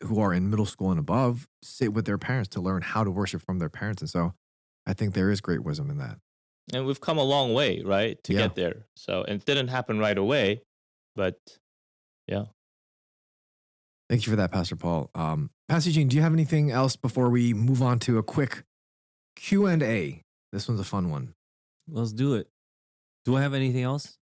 who are in middle school and above sit with their parents to learn how to worship from their parents. And so, I think there is great wisdom in that. And we've come a long way, right, to Yeah. get there. So, and it didn't happen right away, but yeah. Thank you for that, Pastor Paul. Pastor Eugene, do you have anything else before we move on to a quick Q&A? This one's a fun one. Let's do it. Do I have anything else?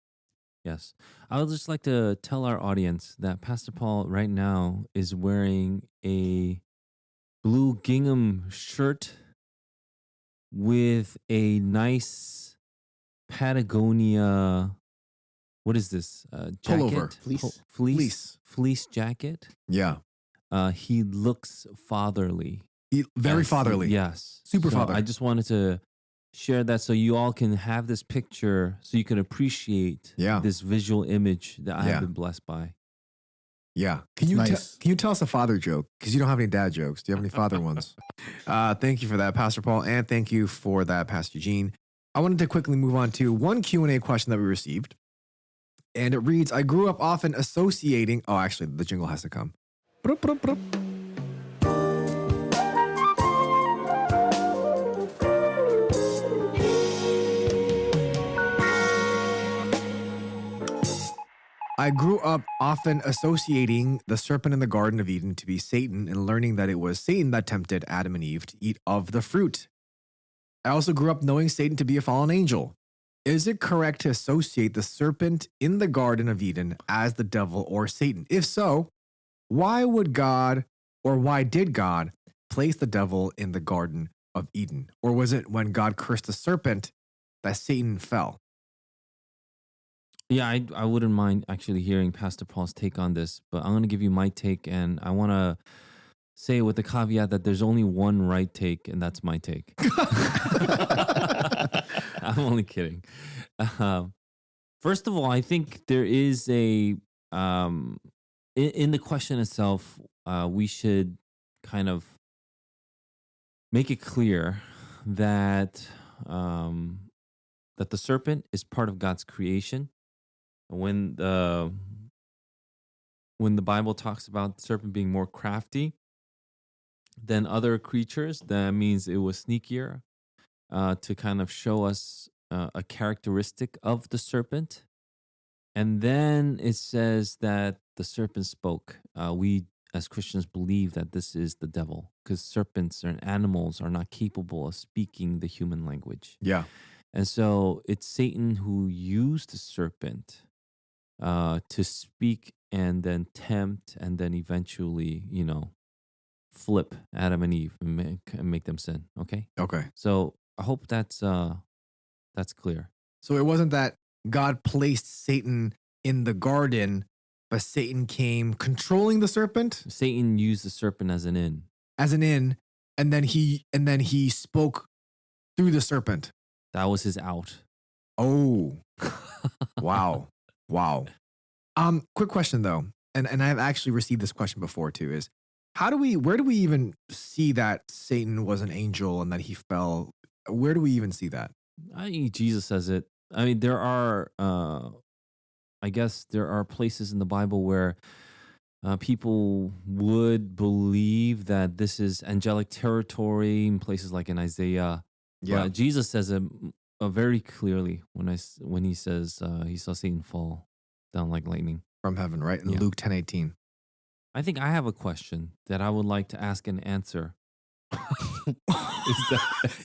Yes. I would just like to tell our audience that Pastor Paul right now is wearing a blue gingham shirt with a nice Patagonia. What is this? Jacket? Pullover. Fleece. Fleece jacket. Yeah. He looks fatherly. Very Yes, fatherly. Yes. Super So father. I just wanted to share that so you all can have this picture so you can appreciate this visual image that I have been blessed by. Yeah. Can you tell us a father joke? Because you don't have any dad jokes. Do you have any father ones? Thank you for that, Pastor Paul. And thank you for that, Pastor Eugene. I wanted to quickly move on to one Q&A question that we received. And it reads, I grew up often associating... Oh, actually, the jingle has to come. Brup, brup, brup. I grew up often associating the serpent in the Garden of Eden to be Satan and learning that it was Satan that tempted Adam and Eve to eat of the fruit. I also grew up knowing Satan to be a fallen angel. Is it correct to associate the serpent in the Garden of Eden as the devil or Satan? If so, why would God, or why did God place the devil in the Garden of Eden? Or was it when God cursed the serpent that Satan fell? Yeah, I wouldn't mind actually hearing Pastor Paul's take on this, but I'm going to give you my take, and I want to say with the caveat that there's only one right take, and that's my take. I'm only kidding. First of all, I think there is in the question itself, we should kind of make it clear that that the serpent is part of God's creation. When the Bible talks about the serpent being more crafty than other creatures, that means it was sneakier to kind of show us a characteristic of the serpent. And then it says that the serpent spoke. We as Christians believe that this is the devil because serpents and animals are not capable of speaking the human language. Yeah. And so it's Satan who used the serpent to speak and then tempt and then eventually, flip Adam and Eve and make them sin. Okay. Okay. So I hope that's clear. So it wasn't that God placed Satan in the garden, but Satan came controlling the serpent Satan used the serpent as an in. and then he spoke through the serpent. That was his out. Oh. Wow. Wow. Quick question though. And I've actually received this question before too, is where do we even see that Satan was an angel and that he fell? Where do we even see that? I think Jesus says it. I mean, there are, I guess there are places in the Bible where people would believe that this is angelic territory in places like in Isaiah. Yeah. But Jesus says it very clearly when he says he saw Satan fall down like lightning From heaven, right? In Luke 10:18. I think I have a question that I would like to ask and answer.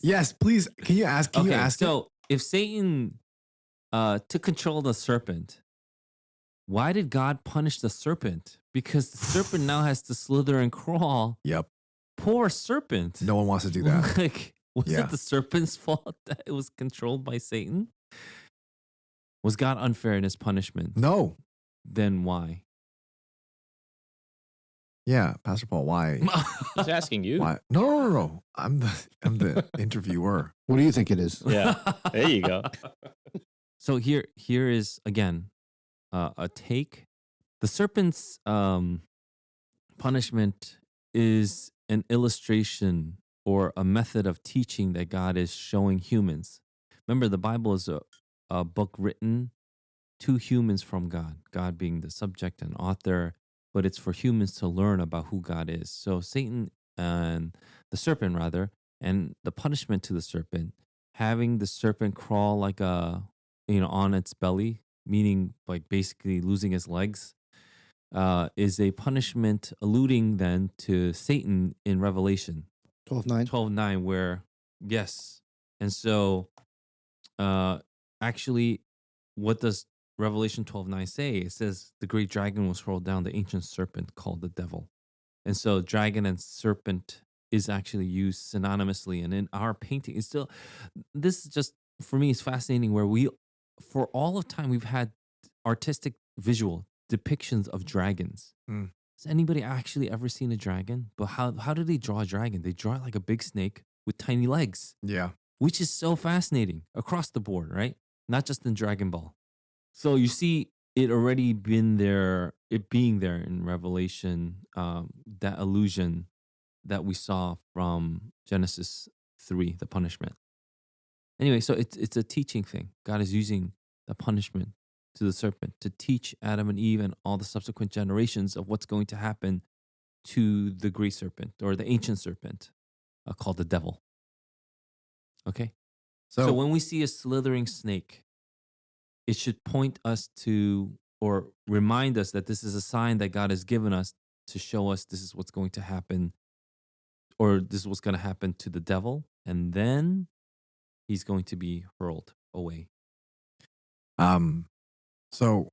Yes, please. Can you ask? Can you ask? So if Satan took control of the serpent, why did God punish the serpent? Because the serpent now has to slither and crawl. Yep. Poor serpent. No one wants to do that. Like, was it the serpent's fault that it was controlled by Satan? Was God unfair in his punishment? No. Then why? Yeah, Pastor Paul, why? He's asking you. Why? No. I'm the interviewer. What do you think it is? Yeah, there you go. So here is again a take. The serpent's punishment is an illustration or a method of teaching that God is showing humans. Remember, the Bible is a book written to humans from God, God being the subject and author, but it's for humans to learn about who God is. So Satan and the serpent, rather, and the punishment to the serpent, having the serpent crawl like on its belly, meaning like basically losing his legs, is a punishment alluding then to Satan in Revelation 12:9. 12:9, where yes. And so actually, what does Revelation 12:9 say? It says the great dragon was hurled down, the ancient serpent called the devil. And so dragon and serpent is actually used synonymously. And in our painting, it's still, this is just, for me, it's fascinating where for all of time, we've had artistic visual depictions of dragons. Mm. Has anybody actually ever seen a dragon? But how do they draw a dragon? They draw it like a big snake with tiny legs, Yeah. which is so fascinating across the board, right? Not just in Dragon Ball. So you see it already been there, it being there in Revelation, that illusion that we saw from Genesis 3, the punishment. Anyway, so it's a teaching thing. God is using the punishment to the serpent to teach Adam and Eve and all the subsequent generations of what's going to happen to the great serpent or the ancient serpent called the devil. Okay? So when we see a slithering snake, it should point us to or remind us that this is a sign that God has given us to show us this is what's going to happen, or this is what's going to happen to the devil. And then he's going to be hurled away. So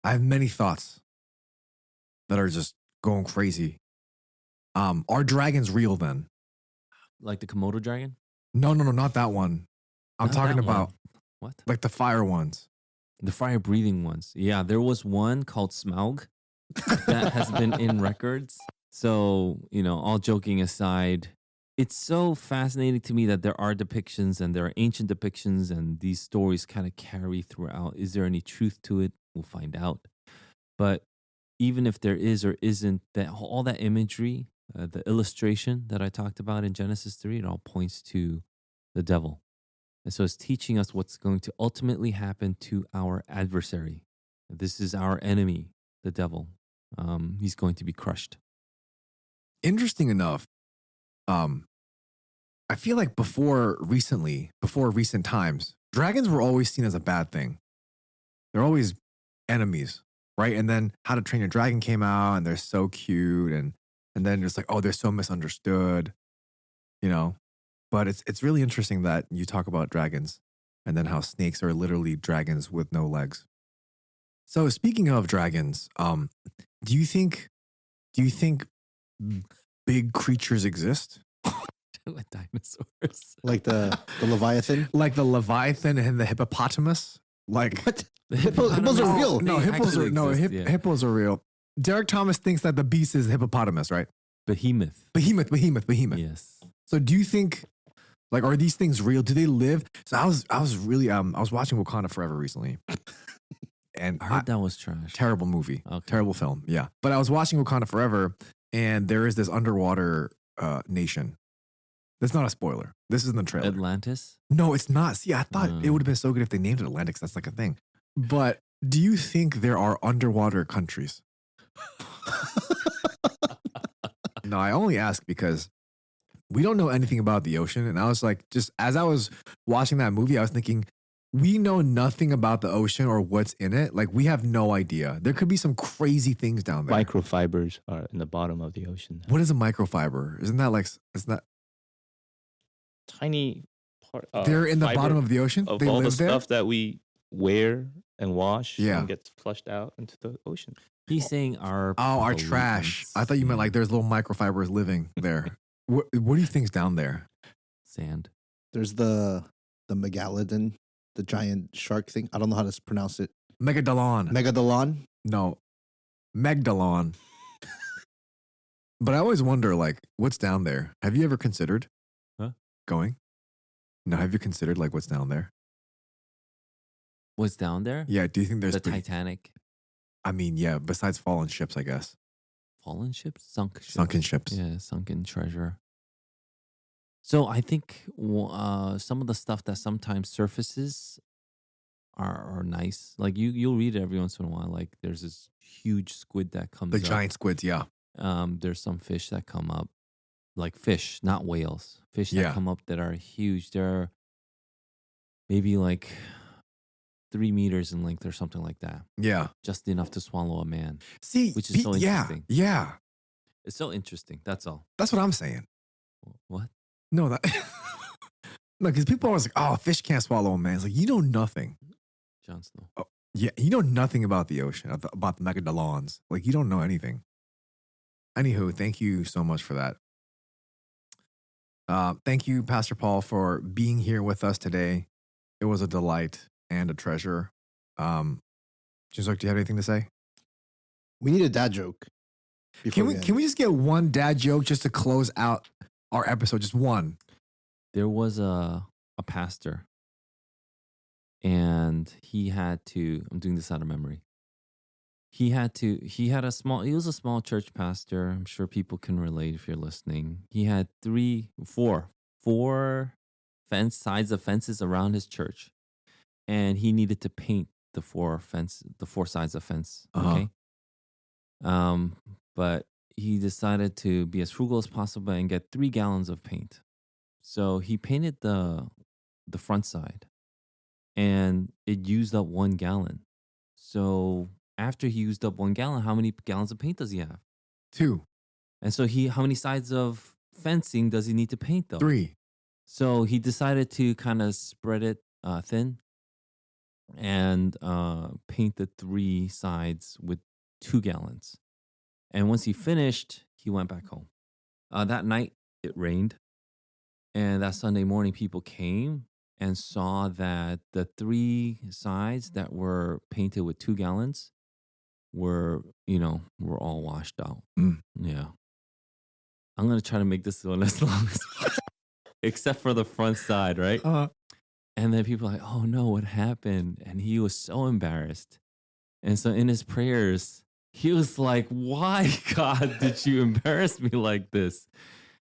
I have many thoughts that are just going crazy. Are dragons real then? Like the Komodo dragon? No, not that one. I'm Not talking that about one. What? like the fire ones. The fire breathing ones. Yeah, there was one called Smaug that has been in records. So, all joking aside, it's so fascinating to me that there are depictions and there are ancient depictions and these stories kind of carry throughout. Is there any truth to it? We'll find out. But even if there is or isn't, that all that imagery, the illustration that I talked about in Genesis 3, it all points to the devil. And so it's teaching us what's going to ultimately happen to our adversary. This is our enemy, the devil. He's going to be crushed. Interesting enough, I feel like before recent times, dragons were always seen as a bad thing. They're always enemies, right? And then How to Train Your Dragon came out, and they're so cute, and then it's like, oh, they're so misunderstood, But it's really interesting that you talk about dragons, and then how snakes are literally dragons with no legs. So speaking of dragons, do you think big creatures exist? With dinosaurs. Like the Leviathan? Like the Leviathan and the hippopotamus? Like What? The Hippos are real. No, They hippos are actually exist, yeah. hippos are real. Derek Thomas thinks that the beast is hippopotamus, right? Behemoth. Behemoth. Yes. So do you think, like, are these things real? Do they live? So I was really I was watching Wakanda Forever recently. And I heard that was trash. terrible movie. Okay. Terrible film. Yeah. But I was watching Wakanda Forever, and there is this underwater nation. That's not a spoiler. This is in the trailer. Atlantis? No, it's not. See, I thought it Mm. would have been so good if they named it Atlantis. That's like a thing. But do you think there are underwater countries? No, I only ask because we don't know anything about the ocean. And I was like, just as I was watching that movie, I was thinking, we know nothing about the ocean or what's in it. Like, we have no idea. There could be some crazy things down there. Microfibers are in the bottom of the ocean. What is a microfiber? Isn't that like, it's not, Tiny part. they're in the fiber bottom of the ocean? of They all the live there? stuff that we wear and wash Yeah. and gets flushed out into the ocean. He's saying our Our trash. I thought you meant like there's little microfibers living there. What do you think's down there? sand. There's the megalodon, the giant shark thing. I don't know how to pronounce it. Megadolon. Megadolon? No. Megdalon. But I always wonder, like, what's down there? Have you ever considered going? No, have you considered, like, what's down there? What's down there? Yeah, do you think there's... The Titanic. I mean, yeah, besides fallen ships, I guess. Fallen ships? Sunk ships. Sunken ships. Yeah, sunken treasure. So I think some of the stuff that sometimes surfaces are nice. Like you'll read it every once in a while. Like there's this huge squid that comes The up. giant squids, yeah. There's some fish that come up. Like fish, not whales. Fish that Yeah. come up that are huge. They're maybe like 3 meters in length or something like that. Yeah. Just enough to swallow a man. See, Which is so yeah, interesting. yeah. It's so interesting. That's all. That's what I'm saying. What? No, that... No, because people are always like, oh, fish can't swallow a man. It's like, you know nothing. Jon Snow. Yeah, you know nothing about the ocean, about the megadolons. Like, you don't know anything. Anywho, thank you so much for that. Thank you, Pastor Paul, for being here with us today. It was a delight and a treasure. Jinsook, do you have anything to say? We need a dad joke. Can we just get one dad joke just to close out our episode? Just one. There was a pastor, and he had to. I'm doing this out of memory. He was a small church pastor. I'm sure people can relate if you're listening. He had four sides of fences around his church, and he needed to paint the four sides of fence. Okay. But he decided to be as frugal as possible and get 3 gallons of paint. So he painted the front side, and it used up 1 gallon. So after he used up 1 gallon, how many gallons of paint does he have? 2. And so how many sides of fencing does he need to paint though? 3. So he decided to kind of spread it thin and paint the 3 sides with 2 gallons. And once he finished, he went back home. That night, it rained. And that Sunday morning, people came and saw that the 3 sides that were painted with 2 gallons were all washed out. Yeah. I'm going to try to make this one as long as possible, except for the front side, right? And then people are like, oh no, what happened? And he was so embarrassed. And so in his prayers, he was like, why, God, did you embarrass me like this?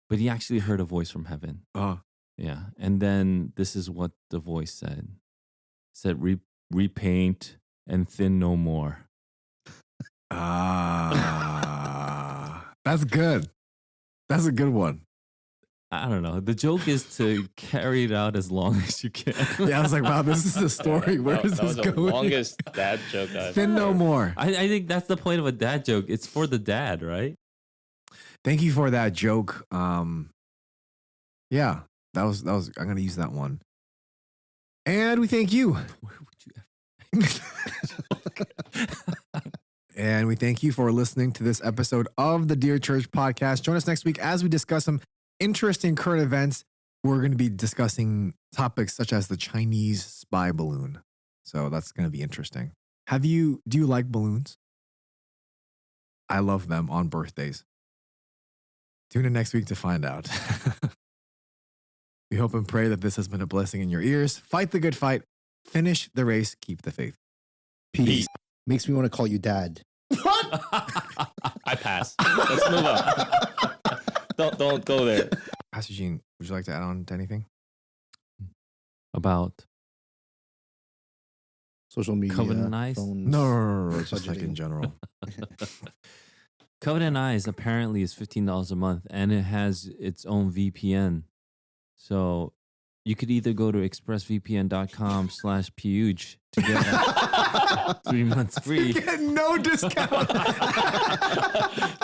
But he actually heard a voice from heaven. Yeah. And then this is what the voice said. It said, repaint and thin no more. That's good. That's a good one. I don't know. The joke is to carry it out as long as you can. Yeah, I was like, wow, this is the story. Where is this going? The longest dad joke I've Thin no more. I think that's the point of a dad joke. It's for the dad, right? Thank you for that joke. Yeah, that was. I'm gonna use that one. And we thank you. Where would you And we thank you for listening to this episode of the Dear Church podcast. Join us next week as we discuss some interesting current events. We're going to be discussing topics such as the Chinese spy balloon. So that's going to be interesting. Do you like balloons? I love them on birthdays. Tune in next week to find out. We hope and pray that this has been a blessing in your ears. Fight the good fight. Finish the race. Keep the faith. Peace. Makes me want to call you dad. What? I pass. Let's move on. Don't go there. Pastor Gene, would you like to add on to anything? About social media, Covenant Eyes? phones. No, just like budgeting. in general. Covenant Eyes apparently is $15 a month, and it has its own VPN. So you could either go to expressvpn.com/Puge to get 3 months free. Get no discount.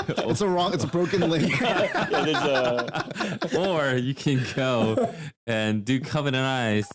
It's a broken link. Yeah, Or you can go and do Covenant Eyes